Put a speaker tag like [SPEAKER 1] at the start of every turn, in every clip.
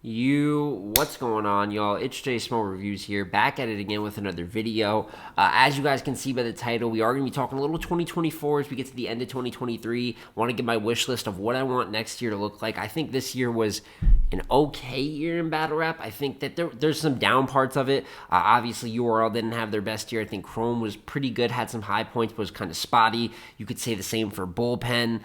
[SPEAKER 1] What's going on, y'all? It's Jay Small Reviews here, back at it again with another video. As you guys can see by the title, we are going to be talking a little 2024 as we get to the end of 2023. Want to get my wish list of what I want next year to look like. I think this year was an okay year in Battle Rap. I think that there's some down parts of it. Obviously, URL didn't have their best year. I think Chrome was pretty good, had some high points, but was kind of spotty. You could say the same for Bullpen.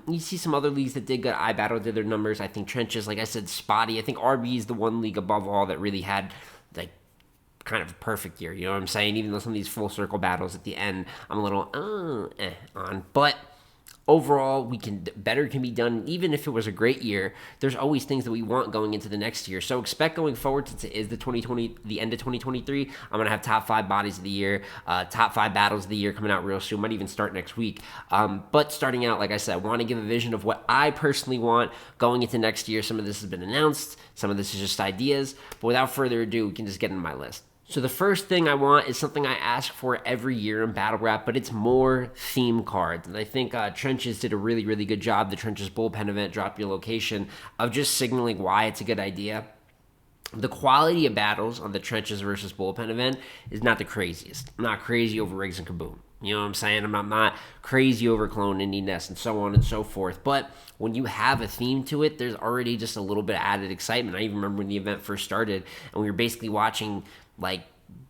[SPEAKER 1] You see some other leagues that did good. iBattle did their numbers. I think Trenches, like I said, spotty. I think RB is the one league above all that really had like kind of a perfect year. You know what I'm saying? Even though some of these full circle battles at the end, I'm a little on. But overall, better can be done. Even if it was a great year, there's always things that we want going into the next year. So expect going forward, since it is the end of 2023, I'm gonna have top 5 bodies of the year, top 5 battles of the year coming out real soon. Might even start next week. But starting out, like I said, I want to give a vision of what I personally want going into next year. Some of this has been announced, some of this is just ideas. But without further ado, we can just get into my list. So the first thing I want is something I ask for every year in Battle Rap, but it's more theme cards. And I think Trenches did a really, really good job. The Trenches Bullpen event, Drop Your Location, of just signaling why it's a good idea. The quality of battles on the Trenches versus Bullpen event is not the craziest. I'm not crazy over Riggs and Kaboom. You know what I'm saying? I'm not crazy over Clone, Indie Nest, and so on and so forth. But when you have a theme to it, there's already just a little bit of added excitement. I even remember when the event first started, and we were basically watching like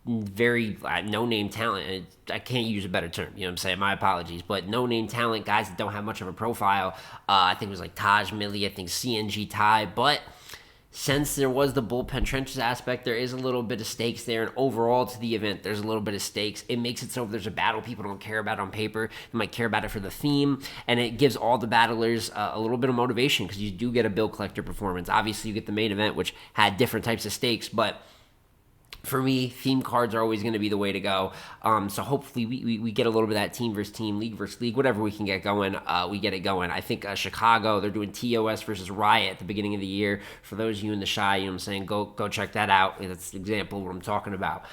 [SPEAKER 1] very no-name talent. I can't use a better term, you know what I'm saying? My apologies. But no-name talent, guys that don't have much of a profile. I think it was like Taj Millie, I think CNG Ty. But since there was the Bullpen Trenches aspect, there is a little bit of stakes there. And overall to the event, there's a little bit of stakes. It makes it so if there's a battle people don't care about on paper, they might care about it for the theme. And it gives all the battlers a little bit of motivation, because you do get a bill collector performance. Obviously, you get the main event, which had different types of stakes, but for me, theme cards are always going to be the way to go. So hopefully we get a little bit of that team versus team, league versus league, whatever we can get going, we get it going. I think Chicago, they're doing TOS versus Riot at the beginning of the year. For those of you in the Shy, you know what I'm saying, go check that out. That's an example of what I'm talking about.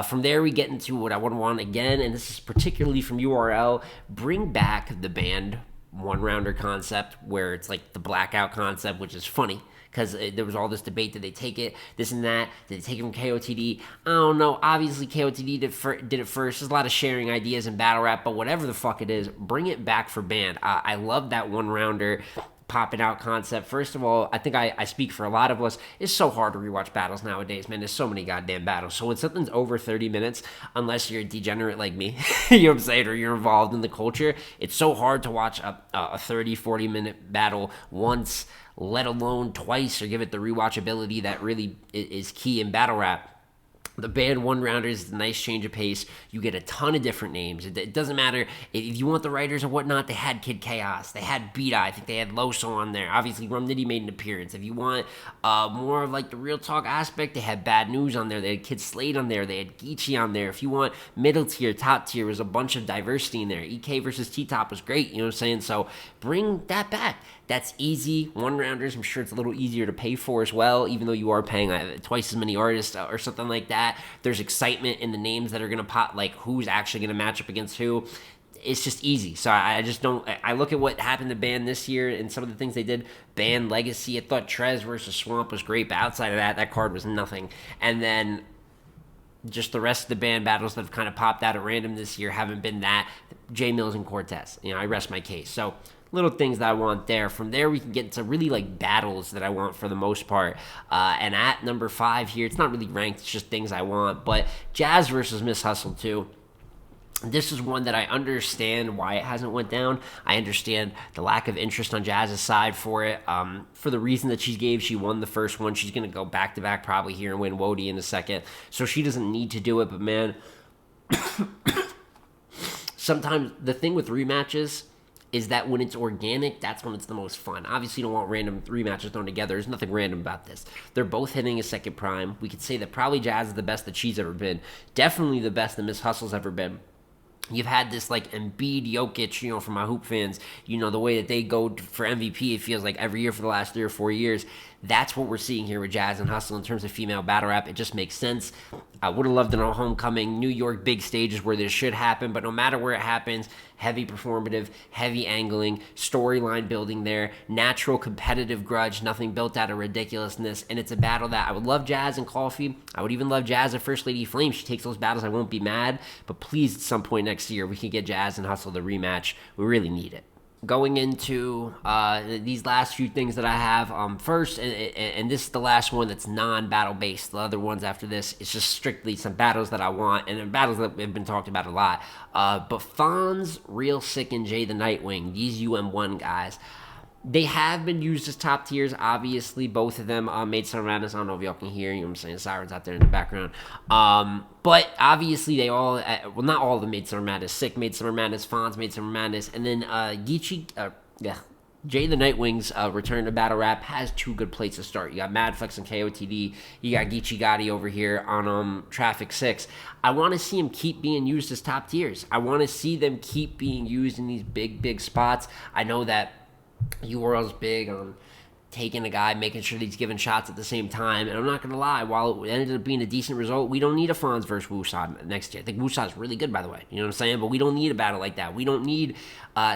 [SPEAKER 1] From there, we get into what I would want again, and this is particularly from URL, bring back the band one-rounder concept, where it's like the blackout concept, which is funny, because there was all this debate. Did they take it, this and that? Did they take it from KOTD? I don't know. Obviously, KOTD did it first. There's a lot of sharing ideas in Battle Rap, but whatever the fuck it is, bring it back for band. I love that one-rounder popping out concept. First of all, I think I speak for a lot of us. It's so hard to rewatch battles nowadays, man. There's so many goddamn battles. So when something's over 30 minutes, unless you're a degenerate like me, you know what I'm saying, or you're involved in the culture, it's so hard to watch a 30, 40-minute battle once, let alone twice, or give it the rewatchability that really is key in Battle Rap. The band one-rounders is a nice change of pace. You get a ton of different names. It doesn't matter if you want the writers or whatnot. They had Kid Chaos. They had Beat Eye. I think they had Loso on there. Obviously, Rum Nitty made an appearance. If you want more of like the real talk aspect, they had Bad News on there. They had Kid Slade on there. They had Geechee on there. If you want middle tier, top tier, there's a bunch of diversity in there. EK versus T-Top was great. You know what I'm saying? So bring that back. That's easy. One-rounders, I'm sure it's a little easier to pay for as well, even though you are paying twice as many artists or something like that. There's excitement in the names that are going to pop, like who's actually going to match up against who. It's just easy. So I just don't. I look at what happened to Band this year and some of the things they did. Band Legacy, I thought Trez versus Swamp was great, but outside of that card was nothing. And then just the rest of the band battles that have kind of popped out at random this year haven't been that. J Mills and Cortez. You know, I rest my case. So little things that I want there. From there, we can get into really like battles that I want for the most part. And at number 5 here, it's not really ranked, it's just things I want. But Jazz versus Miss Hustle 2. This is one that I understand why it hasn't went down. I understand the lack of interest on Jazz's side for it. For the reason that she gave, she won the first one. She's going to go back-to-back probably here and win Wody in a second. So she doesn't need to do it. But, man, sometimes the thing with rematches is that when it's organic, that's when it's the most fun. Obviously, you don't want random rematches thrown together. There's nothing random about this. They're both hitting a second prime. We could say that probably Jazz is the best that she's ever been. Definitely the best that Miss Hustle's ever been. You've had this like Embiid, Jokic, you know, for my hoop fans, you know, the way that they go for MVP, it feels like every year for the last 3 or 4 years. That's what we're seeing here with Jazz and Hustle in terms of female battle rap. It just makes sense. I would have loved it on Homecoming, New York, big stages where this should happen, but no matter where it happens, heavy performative, heavy angling, storyline building there, natural competitive grudge, nothing built out of ridiculousness, and it's a battle that I would love Jazz and Coffee. I would even love Jazz and First Lady Flame. She takes those battles, I won't be mad, but please, at some point next year, we can get Jazz and Hustle the rematch. We really need it. Going into these last few things that I have, first, and this is the last one that's non-battle based. The other ones after this, it's just strictly some battles that I want, and battles that have been talked about a lot. But Fonz, Real Sick, and Jay the Nightwing, these UM1 guys, they have been used as top tiers, obviously. Both of them made some madness. I don't know if y'all can hear, you know what I'm saying, sirens out there in the background. But obviously they all, well, not all of them made Summer Madness. Sick made Summer Madness, Fonz made Summer Madness, and then Jay the Nightwing's return to battle rap has two good places to start. You got Mad Flex and KOTD. You got Geechee Gotti over here on Traffic 6. I want to see him keep being used as top tiers. I want to see them keep being used in these big spots. I know that URL's big on taking a guy, making sure that he's giving shots at the same time. And I'm not going to lie, while it ended up being a decent result, we don't need a Fonz versus Wusad next year. I think Wusad's really good, by the way. You know what I'm saying? But we don't need a battle like that. We don't need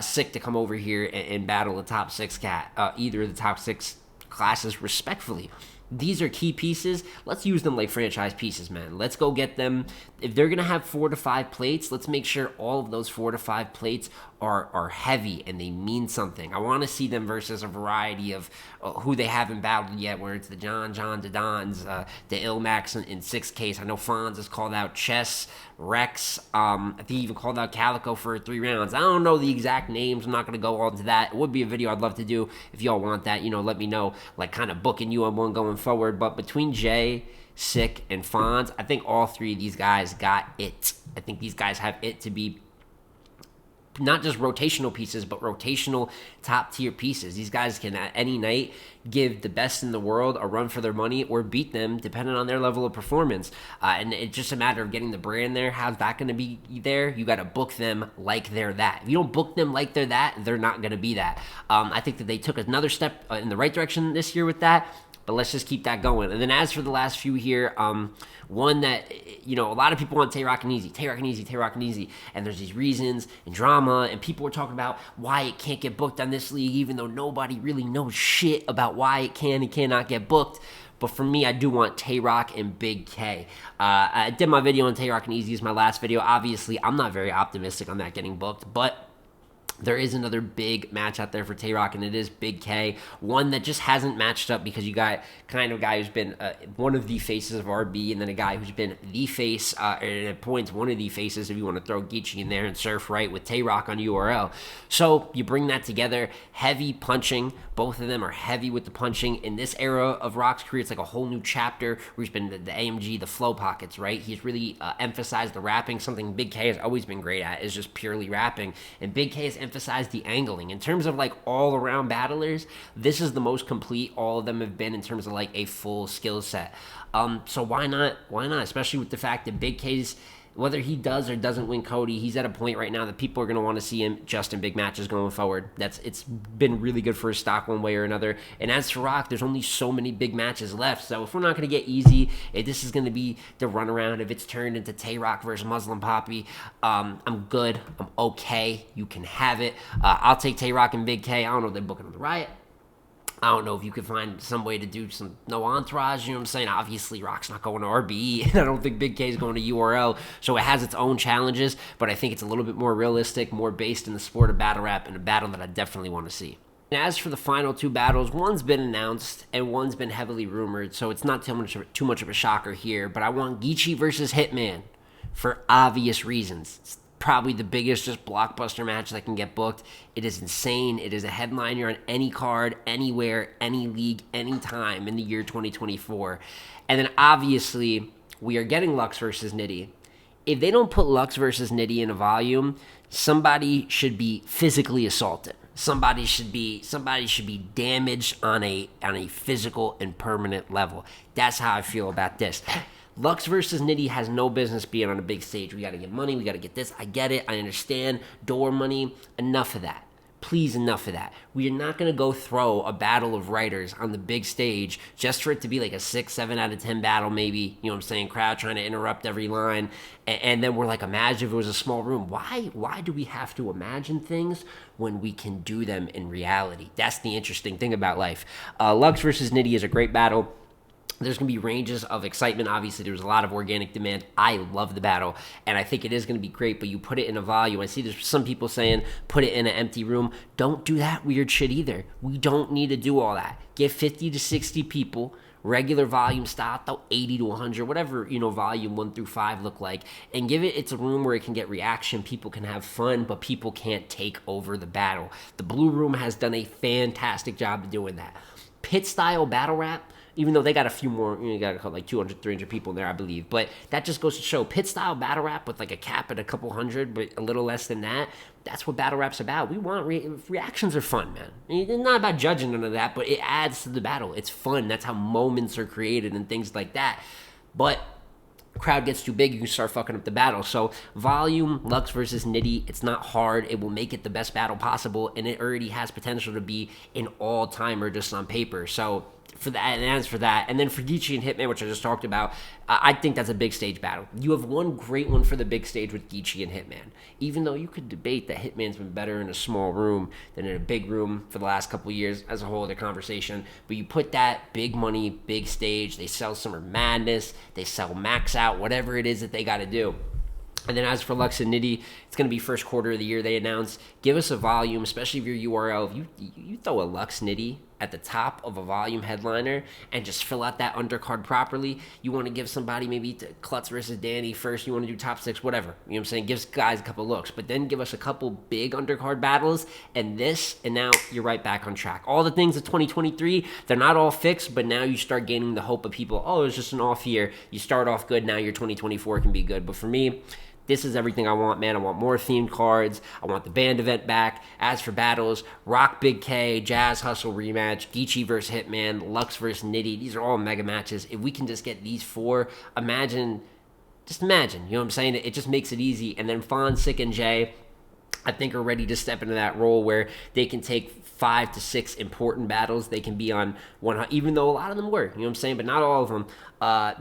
[SPEAKER 1] Sick to come over here and battle the top 6 cat, either of the top 6 classes respectfully. These are key pieces. Let's use them like franchise pieces, man. Let's go get them. If they're going to have 4 to 5 plates, let's make sure all of those 4 to 5 plates are heavy and they mean something. I want to see them versus a variety of who they haven't battled yet, where it's the John, the Dons, the Ilmax in 6 case. I know Fonz has called out Chess, Rex. I think he even called out Calico for 3 rounds. I don't know the exact names. I'm not going to go all into that. It would be a video I'd love to do. If y'all want that, you know, let me know, like kind of booking you on one going forward. But between Jay, Sick, and Fonz, I think all 3 of these guys got it. I think these guys have it to be not just rotational pieces, but rotational top-tier pieces. These guys can, at any night, give the best in the world a run for their money or beat them, depending on their level of performance. And it's just a matter of getting the brand there. How's that going to be there? You got to book them like they're that. If you don't book them like they're that, they're not going to be that. I think that they took another step in the right direction this year with that. But let's just keep that going. And then as for the last few here, one that, you know, a lot of people want Tay Roc and Easy. And there's these reasons and drama, and people are talking about why it can't get booked on this league, even though nobody really knows shit about why it can and cannot get booked. But for me, I do want Tay Roc and Big K. I did my video on Tay Roc and Easy as my last video. Obviously, I'm not very optimistic on that getting booked, but there is another big match out there for Tay Roc, and it is Big K. One that just hasn't matched up because you got kind of a guy who's been one of the faces of RB, and then a guy who's been the face, and at points one of the faces if you want to throw Geechee in there and surf right with Tay Roc on URL. So you bring that together, heavy punching. Both of them are heavy with the punching. In this era of Roc's career, it's like a whole new chapter where he's been the AMG, the flow pockets, right? He's really emphasized the rapping. Something Big K has always been great at is just purely rapping. And Big K has emphasized the angling. In terms of like all-around battlers, this is the most complete all of them have been in terms of like a full skill set. So why not? Why not? Especially with the fact that Big K's, whether he does or doesn't win Cody, he's at a point right now that people are going to want to see him just in big matches going forward. It's been really good for his stock one way or another. And as for Roc, there's only so many big matches left. So if we're not going to get Easy, if this is going to be the runaround, if it's turned into Tay Roc versus Muslim Poppy, I'm good. I'm okay. You can have it. I'll take Tay Roc and Big K. I don't know if they're booking on the Riot. I don't know if you could find some way to do some no entourage, you know what I'm saying? Obviously, Roc's not going to RBE, and I don't think Big K is going to URL, so it has its own challenges, but I think it's a little bit more realistic, more based in the sport of battle rap, and a battle that I definitely want to see. And as for the final 2 battles, one's been announced, and one's been heavily rumored, so it's not too much of a shocker here, but I want Geechee versus Hitman for obvious reasons. It's probably the biggest just blockbuster match that can get booked. It is insane. It is a headliner on any card, anywhere, any league, anytime in the year 2024. And then obviously we are getting Lux versus Nitti. If they don't put Lux versus Nitti in a volume, somebody should be physically assaulted. Somebody should be damaged on a physical and permanent level. That's how I feel about this. Lux versus Nitti has no business being on a big stage. We got to get money. We got to get this. I get it. I understand. Door money. Enough of that. Please, enough of that. We are not going to go throw a battle of writers on the big stage just for it to be like a 6, 7 out of 10 battle, maybe, you know what I'm saying? Crowd trying to interrupt every line. And then we're like, imagine if it was a small room. Why do we have to imagine things when we can do them in reality? That's the interesting thing about life. Lux versus Nitti is a great battle. There's going to be ranges of excitement. Obviously, there's a lot of organic demand. I love the battle, and I think it is going to be great, but you put it in a volume. I see there's some people saying put it in an empty room. Don't do that weird shit either. We don't need to do all that. Get 50 to 60 people, regular volume style, though 80 to 100, whatever, volume 1 through 5 look like, and give it's a room where it can get reaction. People can have fun, but people can't take over the battle. The Blue Room has done a fantastic job of doing that. Pit-style battle rap, even though they got a few more, you got like 200, 300 people in there, I believe. But that just goes to show pit-style battle rap with like a cap at a couple hundred, but a little less than that. That's what battle rap's about. We want reactions are fun, man. It's not about judging none of that, but it adds to the battle. It's fun. That's how moments are created and things like that. But crowd gets too big, you can start fucking up the battle. So volume, Lux versus Nitti, it's not hard. It will make it the best battle possible, and it already has potential to be an all-timer just on paper. So for that, and as for that, and then for Geechee and Hitman, which I just talked about, I think that's a big stage battle. You have one great one for the big stage with Geechee and Hitman. Even though you could debate that Hitman's been better in a small room than in a big room for the last couple of years, as a whole other conversation. But you put that big money, big stage, they sell Summer Madness, they sell Max Out, whatever it is that they got to do. And then as for Lux and Nitti, it's going to be first quarter of the year, they announced. Give us a volume, especially if your URL. If you throw a Lux Nitti at the top of a volume headliner and just fill out that undercard properly, you want to give somebody maybe Klutz versus Danny first, you want to do top 6, whatever. You know what I'm saying? Give guys a couple looks, but then give us a couple big undercard battles and now you're right back on track. All the things of 2023, they're not all fixed, but now you start gaining the hope of people, oh, it's just an off year. You start off good, now your 2024 can be good. But for me, this is everything I want, man. I want more themed cards. I want the band event back. As for battles, Roc Big K, Jazz Hustle rematch, Geechee versus Hitman, Lux versus Nitti. These are all mega matches. If we can just get these 4, just imagine. You know what I'm saying? It just makes it easy. And then Fawn, Sick, and Jay, I think are ready to step into that role where they can take 5 to 6 important battles. They can be on one, even though a lot of them were, you know what I'm saying, but not all of them.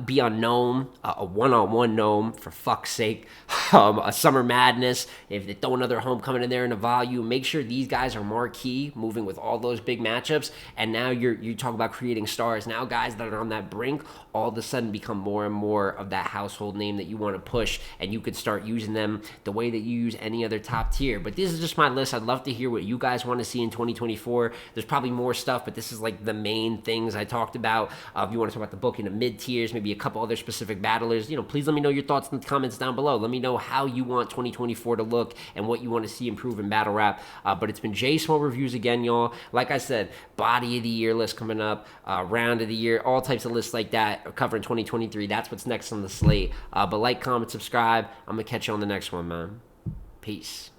[SPEAKER 1] Be on Gnome, a one-on-one Gnome, for fuck's sake. A Summer Madness. If they throw another Homecoming in there in a volume, make sure these guys are marquee, moving with all those big matchups. And now you talk about creating stars. Now guys that are on that brink all of a sudden become more and more of that household name that you want to push, and you could start using them the way that you use any other top tier. But this is just my list. I'd love to hear what you guys want to see in 2024. There's probably more stuff, but this is like the main things I talked about. If you want to talk about the booking of mid-tiers, maybe a couple other specific battlers, please let me know your thoughts in the comments down below. Let me know how you want 2024 to look and what you want to see improve in battle rap. But it's been Jay Small Reviews again, y'all. Like I said, body of the year list coming up, round of the year, all types of lists like that covering 2023. That's what's next on the slate. But like, comment, subscribe. I'm going to catch you on the next one, man. Peace.